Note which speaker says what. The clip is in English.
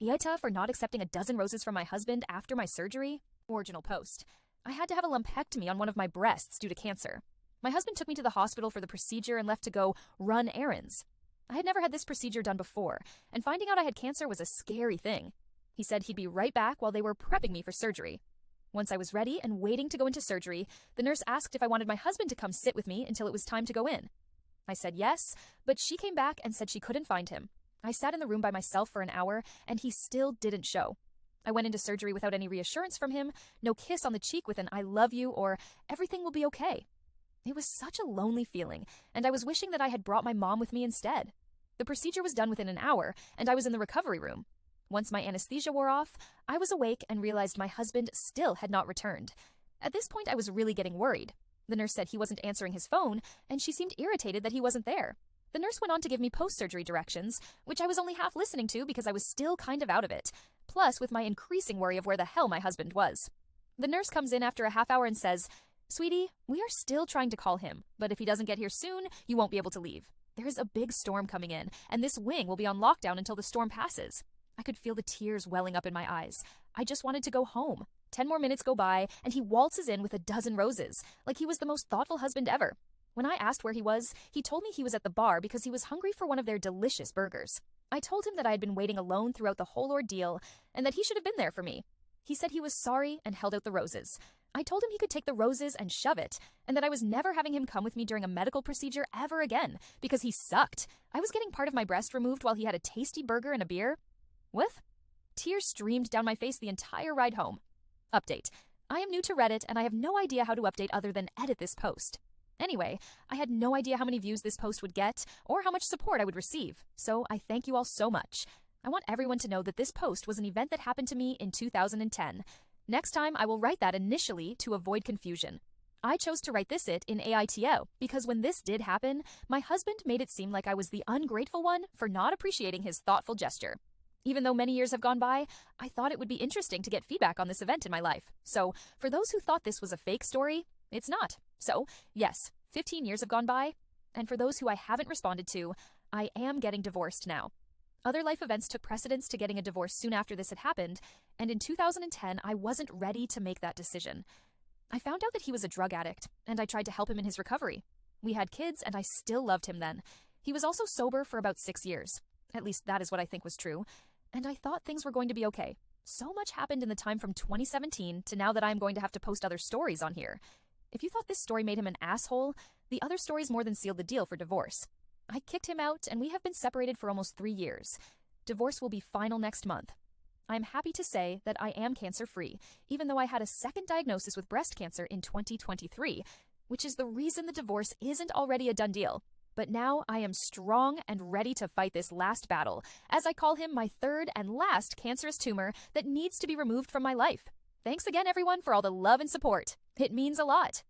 Speaker 1: Ieta for not accepting a dozen roses from my husband after my surgery. Original post. I had to have a lumpectomy on one of my breasts due to cancer. My husband took me to the hospital for the procedure and left to go run errands. I had never had this procedure done before, and finding out I had cancer was a scary thing. He said he'd be right back while they were prepping me for surgery. Once I was ready and waiting to go into surgery, the nurse asked if I wanted my husband to come sit with me until it was time to go in. I said yes, but she came back and said she couldn't find him. I sat in the room by myself for an hour, and he still didn't show. I went into surgery without any reassurance from him, no kiss on the cheek with an "I love you" or "everything will be okay." It was such a lonely feeling, and I was wishing that I had brought my mom with me instead. The procedure was done within an hour, and I was in the recovery room. Once my anesthesia wore off, I was awake and realized my husband still had not returned. At this point, I was really getting worried. The nurse said he wasn't answering his phone, and she seemed irritated that he wasn't there. The nurse went on to give me post-surgery directions, which I was only half listening to because I was still kind of out of it, plus with my increasing worry of where the hell my husband was. The nurse comes in after a half hour and says, "Sweetie, we are still trying to call him, but if he doesn't get here soon, you won't be able to leave. There is a big storm coming in, and this wing will be on lockdown until the storm passes." I could feel the tears welling up in my eyes. I just wanted to go home. 10 more minutes go by, and he waltzes in with a dozen roses, like he was the most thoughtful husband ever. When I asked where he was, he told me he was at the bar because he was hungry for one of their delicious burgers. I told him that I had been waiting alone throughout the whole ordeal, and that he should have been there for me. He said he was sorry and held out the roses. I told him he could take the roses and shove it, and that I was never having him come with me during a medical procedure ever again, because he sucked. I was getting part of my breast removed while he had a tasty burger and a beer. What? Tears streamed down my face the entire ride home. Update. I am new to Reddit, and I have no idea how to update other than edit this post. Anyway, I had no idea how many views this post would get, or how much support I would receive, so I thank you all so much. I want everyone to know that this post was an event that happened to me in 2010. Next time, I will write that initially to avoid confusion. I chose to write this in AITO because when this did happen, my husband made it seem like I was the ungrateful one for not appreciating his thoughtful gesture. Even though many years have gone by, I thought it would be interesting to get feedback on this event in my life. So, for those who thought this was a fake story, it's not. So, yes, 15 years have gone by, and for those who I haven't responded to, I am getting divorced now. Other life events took precedence to getting a divorce soon after this had happened, and in 2010, I wasn't ready to make that decision. I found out that he was a drug addict, and I tried to help him in his recovery. We had kids, and I still loved him then. He was also sober for about 6 years. At least that is what I think was true. And I thought things were going to be okay. So much happened in the time from 2017 to now that I'm going to have to post other stories on here. If you thought this story made him an asshole, the other stories more than sealed the deal for divorce. I kicked him out, and we have been separated for almost 3 years. Divorce will be final next month. I'm happy to say that I am cancer-free, even though I had a second diagnosis with breast cancer in 2023, which is the reason the divorce isn't already a done deal. But now I am strong and ready to fight this last battle, as I call him my third and last cancerous tumor that needs to be removed from my life. Thanks again, everyone, for all the love and support. It means a lot.